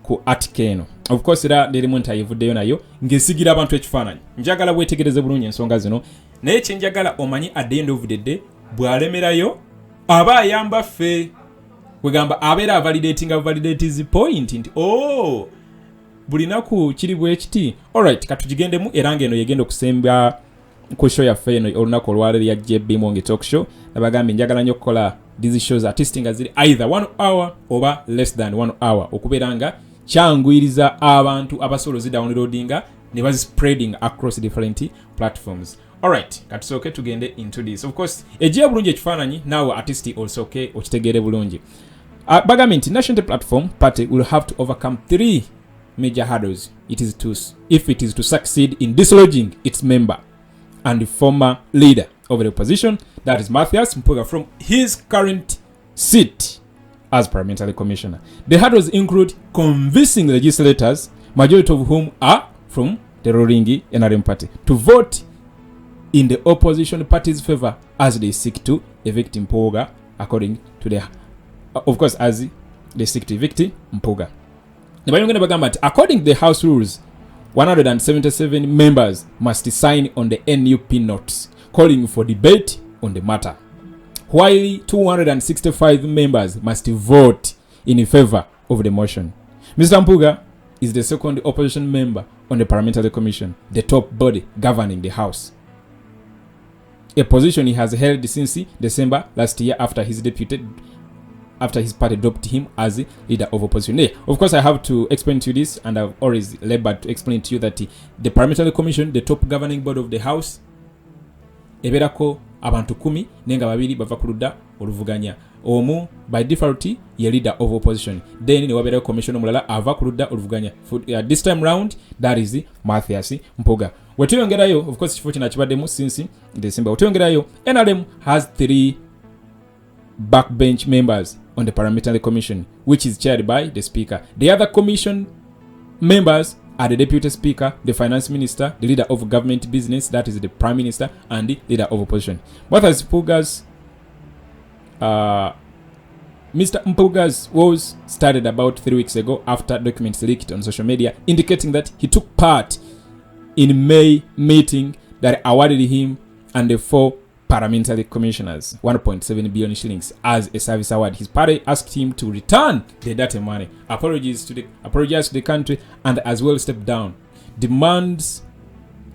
ku article eno. Of course era Daily Monitor yivuddeyo nayo ngesigira abantu ekifaananyi. Njagala bwetegereze bulungi ensonga zino, naye kyenjagala omanyi at the end of the day bwalemerayo aba ayamba ffe wegamba abeera validating point nti bulinaku kiri bwe kiti. Alright, katugigendemu era ngeno yegenda okusemba ku show yaffe eno olunaku olwaleero ya JB Muwonge Talk Show. Nabagambe njagala nnyo okukola these shows artisting nga ziri either 1 hour oba less than 1 hour okubeera nga kyanguyiriza abantu abasobola zidownloadinga ne bazispreading across different platforms. Alright, katusooke tugende into this. Of course, ejiya bulungi ekifaananyi naawe artisti osooke okitegeere bulungi. Bagambe nti National Platform Party will have to overcome 3 major hurdles if it is to succeed in dislodging its member and former leader of the opposition, that is Mathias Mpuga, from his current seat as parliamentary commissioner. The hurdles include convincing legislators, majority of whom are from the ruling NRM party, to vote in the opposition party's favor as they seek to evict Mpuga, according to the, of course, as they seek to evict Mpuga. According to the House rules, 177 members must sign on the NUP notes calling for debate on the matter, while 265 members must vote in favor of the motion. Mr. Mpuga is the second opposition member on the Parliamentary Commission, the top body governing the House, a position he has held since December last year after his party adopted him as leader of opposition. Yeah, of course, I have to explain to you this, and I've always labored to explain to you that the Parliamentary Commission, the top governing body of the House, eberako abantu 10 nenga babiri bava ku ludda oluvuganya. Omu by default ye leader of opposition, then ne wabera commission omulala ava ku ludda oluvuganya. This time round that is Mathias Mpuga. Wetuyongerayo, of course, kifo kina kibaddemu since December. Wetuyongerayo, NRM has 3 backbench members on the Parliamentary Commission, which is chaired by the Speaker. The other commission members are the Deputy Speaker, the Finance Minister, the Leader of Government Business, that is the Prime Minister, and the Leader of Opposition. Mr. Mpuga's was started about 3 weeks ago after documents leaked on social media indicating that he took part in May meeting that awarded him and the 4 parliamentary commissioners 1.7 billion shillings as a service award. His party asked him to return the dirty money, apologize to the country, and as well step down. Demands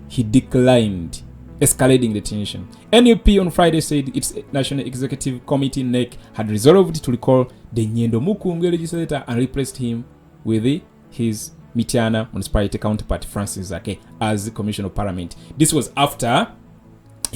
he declined, escalating the tension. NUP on Friday said its National Executive Committee NEC had resolved to recall the Nyendo Mukunge legislator and replaced him with his Mityana municipality counterpart Francis Zake as the Commissioner of Parliament. This was after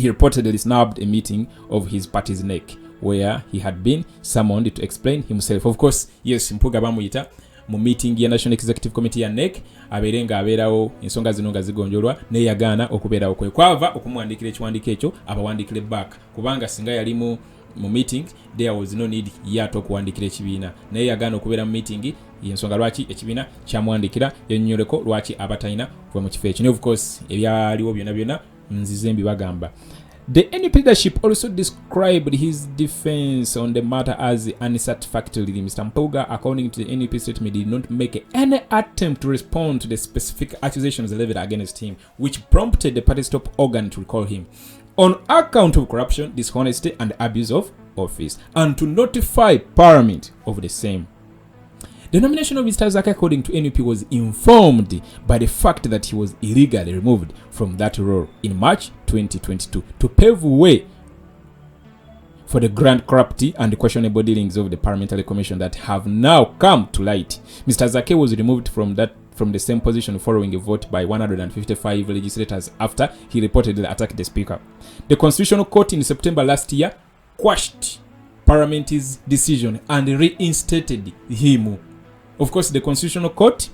he reportedly snapped a meeting of his party's neck, where he had been summoned to explain himself. Of course, yes, Mpuuga bamuyita mu meeting ya National Executive Committee ya NEC abeere nga abeerawo ensonga zino nga zigonjolwa naye yagaana okubeerawo kwe kwava okumwandikira ekiwandiiko ekyo abawandikire back kubanga singa yali mu meeting there was no need yate okuwandikira ekibiina naye yagaana okubeera mu meeting yensonga lwaki ekibiina kyamwandikira yennyoleko lwaki abatalina kuva mu kifo ekyo. Of course ebyaliwo byonna nzize mbibagamba. The NUP leadership also described his defense on the matter as unsatisfactory. Mr. Mpuuga, according to the NUP statement, did not make any attempt to respond to the specific accusations leveled against him, which prompted the party's top organ to recall him on account of corruption, dishonesty, and abuse of office, and to notify Parliament of the same. The nomination of Mr. Zake, according to NUP, was informed by the fact that he was illegally removed from that role in March 2022 to pave way for the grand corruption and the questionable dealings of the Parliamentary Commission that have now come to light. Mr. Zake was removed from the same position following a vote by 155 legislators after he reportedly attacked the Speaker. The Constitutional Court in September last year quashed Parliament's decision and reinstated him. Of course, the Constitutional Court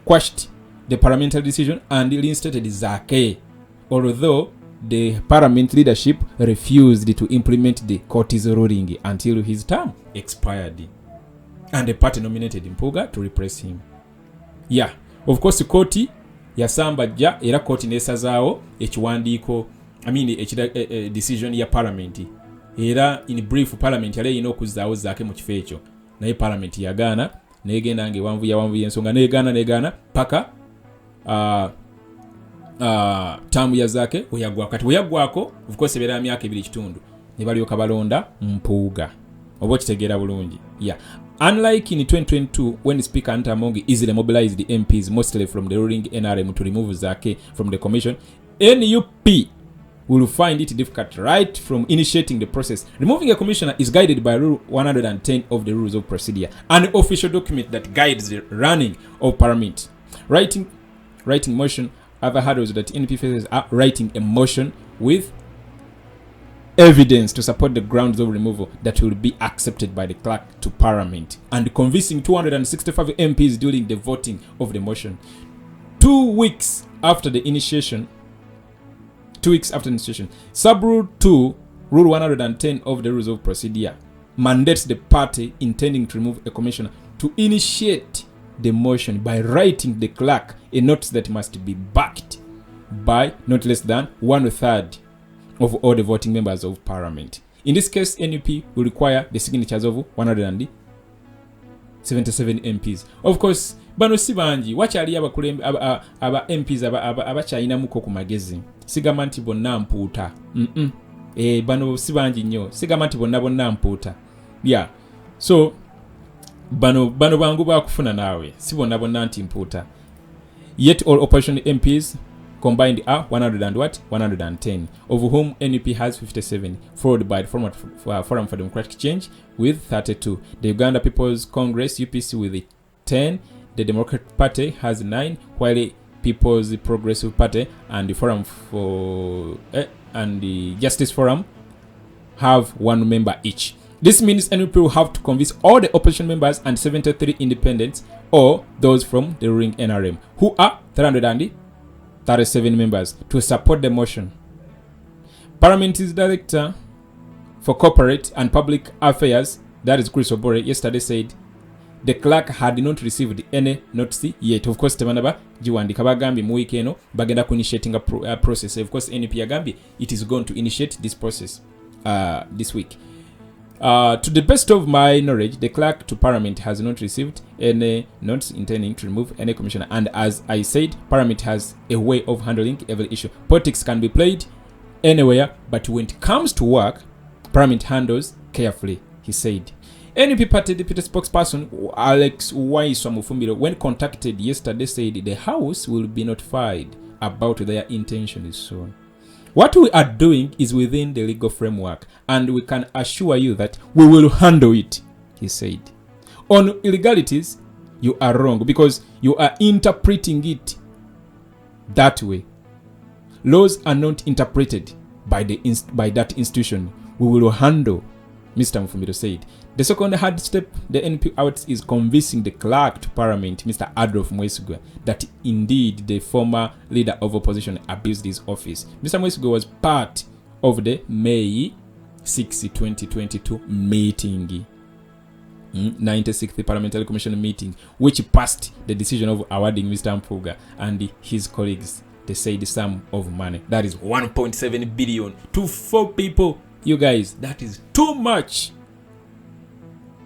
quashed the parliamentary decision and reinstated Zake, although the Parliament leadership refused to implement the court's ruling until his term expired. And the party nominated Mpuuga to replace him. Yeah, of course, the court yasambajja era court nesazaawo ekiwandiiko decision ya Parliament. Era in brief Parliament yali erina okuzzaawo Zake mu kifo ekyo. Naye Parliament yagaana negenda nge wanvu yensonga negana paka tamu ya Zake oyagwa kati oyagwako of course ebera myaka 2 kitundu ne balyoka balonda Mpuuga obo kitegeera bulungi. Yeah, unlike in 2022 when Speaker Muwonge easily mobilized the MPs mostly from the ruling NRM to remove Zake from the commission, NUP will find it difficult right from initiating the process. Removing a commissioner is guided by Rule 110 of the Rules of Procedure, an official document that guides the running of Parliament. Writing motion, other hurdles that NP faces are writing a motion with evidence to support the grounds of removal that will be accepted by the clerk to Parliament, and convincing 265 MPs during the voting of the motion. 2 weeks after the initiation, Sub-Rule 2, Rule 110 of the Rules of Procedure, mandates the party intending to remove a commissioner to initiate the motion by writing the clerk a notice that must be backed by not less than 1/3 of all the voting members of Parliament. In this case, NUP will require the signatures of 177 MPs. Of course, bano si bangi wakyali abakulembe aba MPs abakyayinamuko ku magezi. Sigamba nti bonna mpuuta. Bano si bangi nnyo. Sigamba nti bonna mpuuta. Yeah. So bano bangu bakufuna nawe. Si bonna nti mpuuta. Yet all opposition MPs combined are 110, of whom NUP has 57, followed by the Forum for Democratic Change with 32. The Uganda People's Congress UPC with 10. The Democratic Party has 9, while the People's Progressive Party and the Forum for and the Justice Forum have 1 member each. This means NUP will have to convince all the opposition members and 73 independents or those from the ruling NRM, who are 337 members, to support the motion. Parliament's Director for Corporate and Public Affairs, that is Chris Obore, yesterday said the clerk had not received any notice yet. Of course, tebanaba jiwandika bagambi mu week eno bagenda ku initiating a process. Of course, NUP yagambi it is going to initiate this process this week. To the best of my knowledge, the clerk to Parliament has not received any notice intending to remove any commissioner. And as I said, Parliament has a way of handling every issue. Politics can be played anywhere, but when it comes to work, Parliament handles carefully, he said. NUP Party Deputy Spokesperson Alex Waiswa, when contacted yesterday, said the House will be notified about their intentions soon. What we are doing is within the legal framework, and we can assure you that we will handle it, he said. On illegalities, you are wrong because you are interpreting it that way. Laws are not interpreted by that institution, we will handle, Mr. Mfumiro said. The second hard step the NUP out is convincing the clerk to Parliament, Mr. Adolf Mwesigwa, that indeed the former leader of opposition abused his office. Mr. Mwesigwa was part of the May 6, 2022 meeting, 96th Parliamentary Commission meeting, which passed the decision of awarding Mr. Mpuga and his colleagues the said sum of money. That is 1.7 billion to 4 people. You guys, that is too much.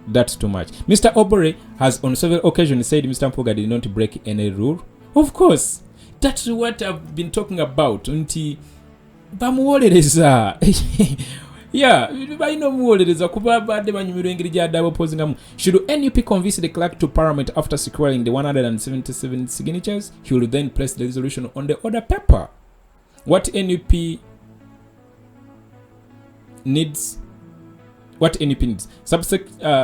That's too much. Mr. Obore has on several occasions said Mr. Mpuga did not break any rule. Of course, that's what I've been talking about. Unti bamuwolereza. Yeah, baino muwolereza kuba badde banyumirwa engeri gy'addaaba opposingamu. Should NUP convince the clerk to Parliament after securing the 177 signatures, he will then place the resolution on the order paper. What NUP needs,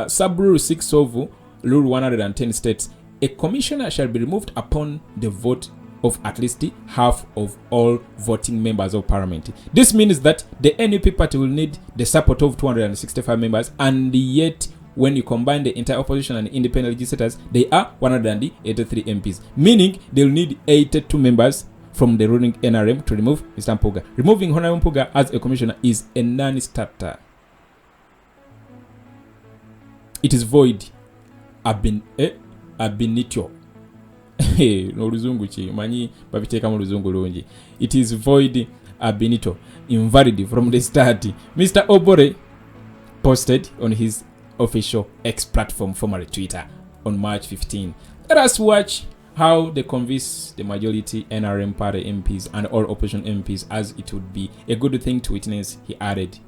sub-rule 6 of rule 110 states, a commissioner shall be removed upon the vote of at least half of all voting members of Parliament. This means that the NUP party will need the support of 265 members, and yet when you combine the entire opposition and independent legislators, they are 183 MPs, meaning they'll need 82 members from the ruling NRM to remove Mr. Mpuga. Removing Honorable Mpuga as a commissioner is a non-starter. It is void ab initio. No luzungu chi manyi babiteeka mu luzungu lungi. It is void ab initio, invalid from the start. Mr. Obore posted on his official X platform, formerly Twitter, on March 15. Let us watch how they convince the majority NRM party MPs and all opposition MPs, as it would be a good thing to witness, he added,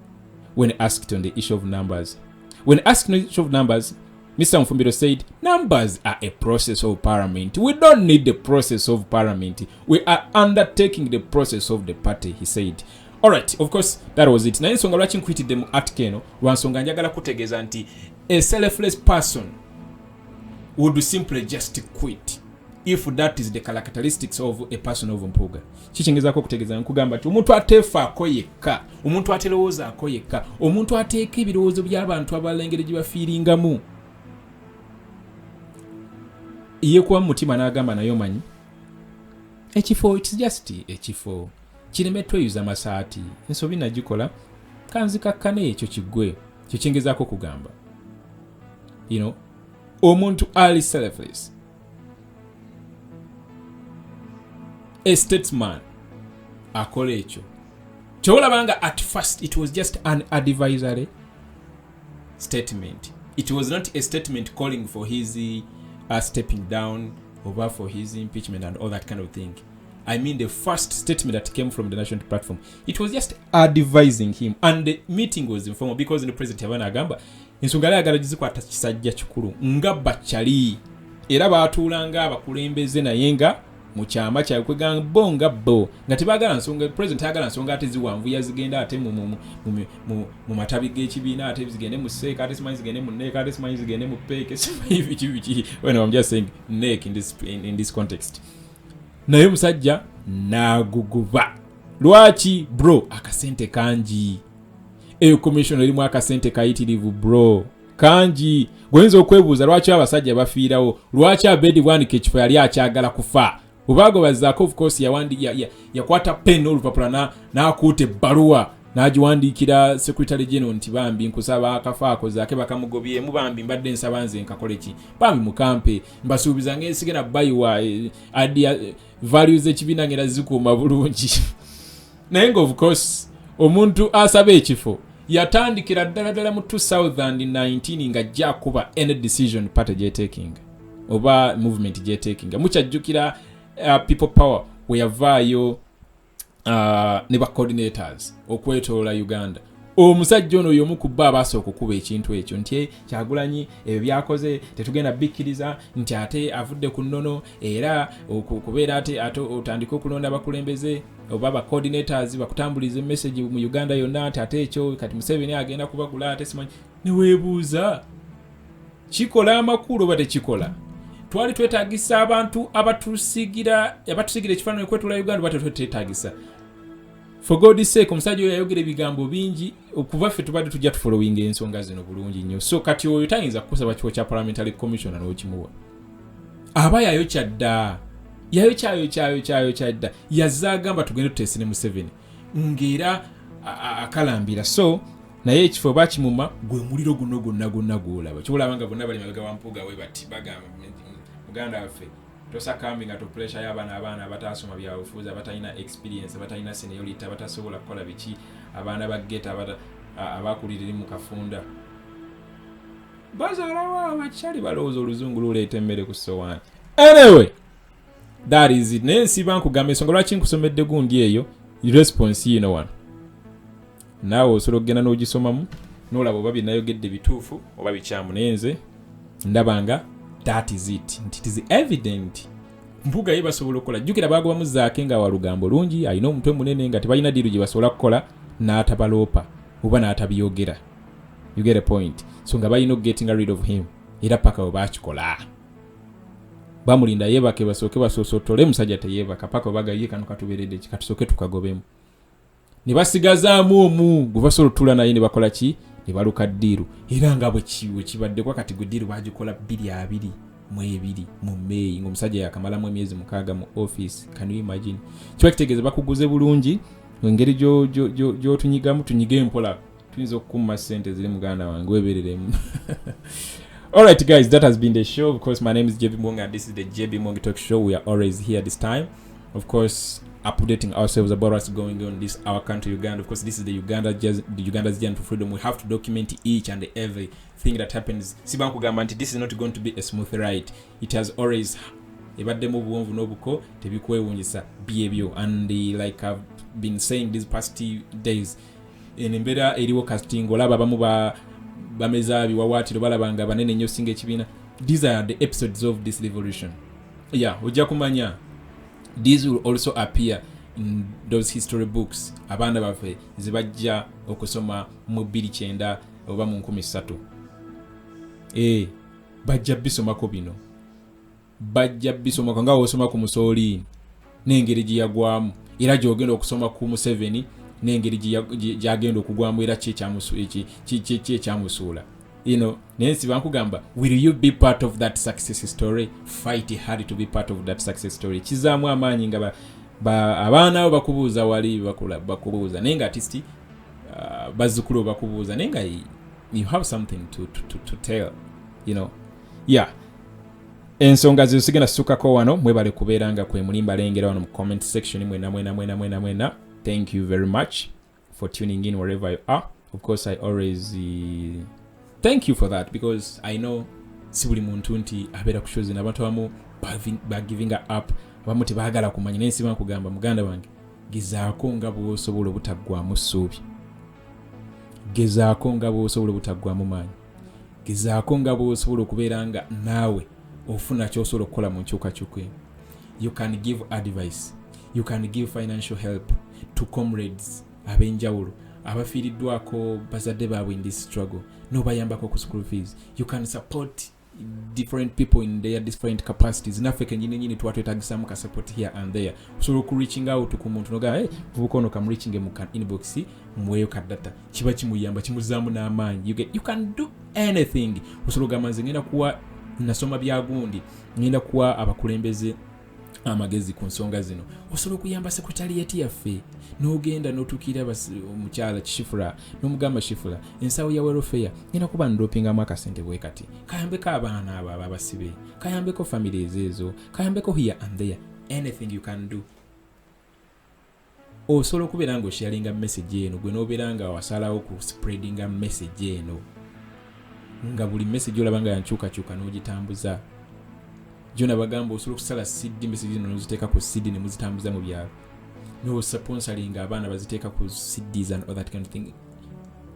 when asked on the issue of numbers. When asked on the issue of numbers, Mr. Mfumiro said, numbers are a process of Parliament. We don't need the process of Parliament. We are undertaking the process of the party, he said. Alright, of course, that was it. Na ensonga lwaki nkwitidde mu article eno, lwansonga njagala kutegeeza nti a selfless person would simply just quit if that is the characteristics of a person of Mpuga. Kikingezaako kutegeeza nkugamba nti omuntu ateefaako yekka, omuntu atelowoozaako yekka, omuntu ateeka ebirowoozo by'abantu abalala engeri gye bafiiringamu. Ye kuba mu mutima n'agamba naye omanyi ekifo, it's just ekifo kireme tweyuza masaati ensobi nagikola kanzikakkane ekyo kiggwe. Kyo kingezaako kugamba, you know, omuntu ali selfless, a statesman akola ekyo kyolabanga at first it was just an advisory statement. It was not a statement calling for his stepping down over for his impeachment and all that kind of thing. I mean the first statement that came from the national platform, it was just advising him, and the meeting was informal because the president yabana agamba ensonga yagala gizikwata kisajja kikulu nga bakyali era baatuulanga abakulembeze naye nga mu kyama kya kweganga bonga bo nga tebagala nsonga, president agala nsonga ate ziwanvu yazigenda ate mu matabi g'ekibiina ate zigende mu seeka ate simanyi zigende mu neeka ate simanyi zigende mu peeke simanyi biki when I'm just saying neck in this context. Naye musajja naguguba. Lwaki bro? Akasente kangi. Eyo commission erimu akasente kayitirivu bro. Kangi. Gwenzo okwebuuza lwaki abasajja bafiirawo? Lwaki abedi bwanike ekifo yali akyagala kufa? Ubago bazaako of course yakwata pen olupapula n'akuuta ebbaluwa n'agiwandiikira secretary general nti bambi nkusaba akafaako zaake bakamugobyemu, bambi mbadde nsaba nze nkakole ki, bambi mukampe mbasuubiza ng'ensigena bayiwa values ekibiina ngera zikuuma bulungi. Naye nga of course omuntu asaba ekifo yatandikira ddala mu 2019 nga ajja kuba any decision party gyetaking oba movement gyetaking. Mukyajjukira people power we yavaayo ne ba coordinators okwetoola Uganda. Omusajja ono y'omu ku bba abasooka okukuba ekintu ekyo nti Kyagulanyi ebyo byakoze tetugenda bikkiriza nti ate avudde ku nnono era okubeera ate otandika okulonda abakulembeze oba ba coordinators bakutambuliza message mu Uganda yonna nti ate ekyo kati Museveni agenda kubagula ate simanyi. Ne weebuuza kikola amakulu oba tekikola? Twali twetaagisa abantu abatusigira ekifaananyi okwetoola Uganda oba tetwetaagisa? for God sake omusajja oyo yayogera ebigambo bingi okuva ffe tubadde tujja tufollowing ensonga zino bulungi nnyo so kati oyo tayinza kukusaba kifo kya parliamentary commissioner n'okimuwa aba yayokya dda yayokya dda yazza agamba tugende tuteese ne Museveni ng'era akalambira so naye ekifo bakimuma gwe muliro guno gwonna gwolaba kyolaba nga bonna bali mabega wampuga we bati bagamba muganda waffe tosakambinga to pressure y'abaana abatasoma byabufuzi abatalina experience abatalina seniority abatasobola kukola biki abaana bageta abakulirira mu kafunda bazalawo abakyali balowooza oluzungu luleeta emmere ku sowaani anyway that is it naye nsiba nkugamba ensonga lwaki nkusomedde gundi eyo response yino wano naawe osobola okugenda n'ogisomamu n'olaba oba byenayogedde bituufu oba bikyamu naye nze ndabanga that is it nti it is evident mbuga ye basobola okukola jjukira baagobamu zaake nga walugambo lungi alina omutwe munene nga tebalina diiru gye basobola kukola n'atabaloopa oba n'atabiyogera you get a point so nga balina getting rid of him era paka we baakikola bamulinda yeebake basooke basoosotole musajja teyeebaka paka obagaye kano katubeeredde katusooke tukagobemu ne basigazaamu omu gwe basobola otula naye ne bakola ki ne baluka ddiiru era nga bwe kibaddekwa kati gwe ddiiru baagikola 2-2 mu May ng'omusajja yakamalamu emyezi 6 mu office can you imagine kiba kitegeeza bakuguze bulungi engeri gy'otunyigamu tunyige empola tuyinza okukumma ssente ziri muganda wange weebereremu alright guys, that has been the show. Of course, my name is JB Muwonge and this is the JB Muwonge Talk Show. We are always here this time, of course, updating ourselves about what's going on in our country, Uganda. Of course, this is the Uganda's journey to freedom. We have to document each and every thing that happens. Sibanku Gamanti, this is not going to be a smooth ride. It has always ebadde mu buwonvu n'obuko tebikwewuunyisa byebyo and like I've been saying these past days embeera eriwo casting olaba abamu bamezaabi wawaatiro balabanga banene nnyo singa ekibiina. These are the episodes of this revolution. Yeah, ojja kumanya these will also appear in those history books abaana baffe zibajja okusoma mu 2009 oba mu 13. Bajja bisomako bino, bajja bisomako nga osoma ku Mussolini n'engeri gye yagwamu era gy'ogenda okusoma ku Museveni n'engeri gy'agenda okugwamu era ekyamusuula. You know, Nancy bankugamba, will you be part of that success story? Fight hard to be part of that success story. Kizaamu amaanyi nga abaana abo bakubuuza wali bakubuuza naye nga artisti bazzukulu bakubuuza naye nga you have something to tell, you know. Yeah. Ensonga zisigenda sukako wano mwebale kubeeranga kwe mulimba lengera wano mu comment section mwena. Thank you very much for tuning in wherever you are. Of course, I always thank you for that because I know si buli muntu nti abeera ku shows n'abantu abamu ba giving up abamu tebaagala kumanya naye nsiba nkugamba muganda wange gezaako nga bw'osobola obutaggwamu ssuubi, gezaako nga bw'osobola obutaggwamu maanyi, gezaako nga bw'osobola okubeera nga naawe ofuna ky'osobola okukola mu nkyukakyuka. You can give advice, you can give financial help to comrades ab'enjawulo abafiiriddwako bazadde baabwe in this struggle, n'obayambako ku school fees. You can support different people in their different capacities. Naffe kenyini twatwetagisamu ka support here and there. Osobola ku reaching out ku muntu noga vubuka ono kam reaching mu kan inbox mweyo ka data kiba kimuyamba kimuzaamu n'amaanyi. You can do anything. Osobola gamanze ngenda kuwa nasoma byagundi ngenda kuwa abakulembeze amagezi ku nsonga zino. Osobola kuyamba secretariat yaffe n'ogenda n'otukira omukyala Kishifura n'omugamba Shifura ensawo ya welfare ngenda kuba ndopingamu akasente bwe kati kayambeko abaana abo abasibe, kayambeko families ezo, kayambeko here and there. Anything you can do. Osobola okubeera nga osharinga message eno gwe n'obeera nga wasalawo ku spreadinga message eno nga buli message olaba nga yankyukakyuka n'ogitambuza. Jona bagamba osobola okusala CD message zino n'oziteeka ku CD ne muzitambuza mu byalo. No sponsoring abaana baziteeka ku CDs and all that kind of thing.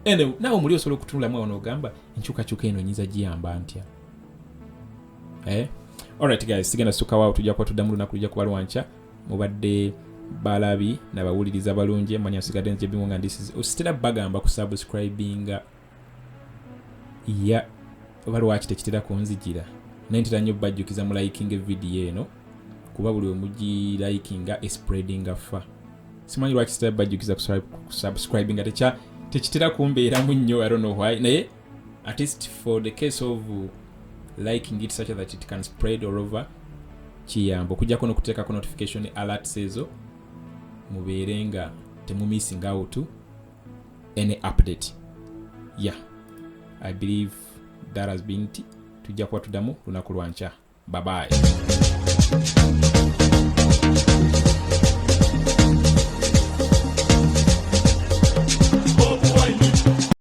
And nawe muli osobola okutunulamu awo n'ogamba enkyukakyuka eno nyinza giyamba ntya. Alright guys, sigenda suka wao tujja kuba tuddamu lunaku lujja kuba lwanca. Mubadde balabi n'abawuliriza balungi manya nsigadde nze Muwonge and this is ositera bagamba ku subscribing ya obalwaki tekitera kunzijira nentera nnyo bajjukiza mu liking video eno kuba buli omugi likinga spreading afa simanyi lwaki sitabajjukiza subscribe nga tekitera kumbeeramu nnyo, I don't know why, naye at least for the case of liking it such that it can spread all over, kiyamba okujjako n'okuteekako notification alerts ezo mubeere nga temumissing out any update. Yeah, I believe that has been it. Tujja kuba tuddamu lunaku lwankya. Bye bye.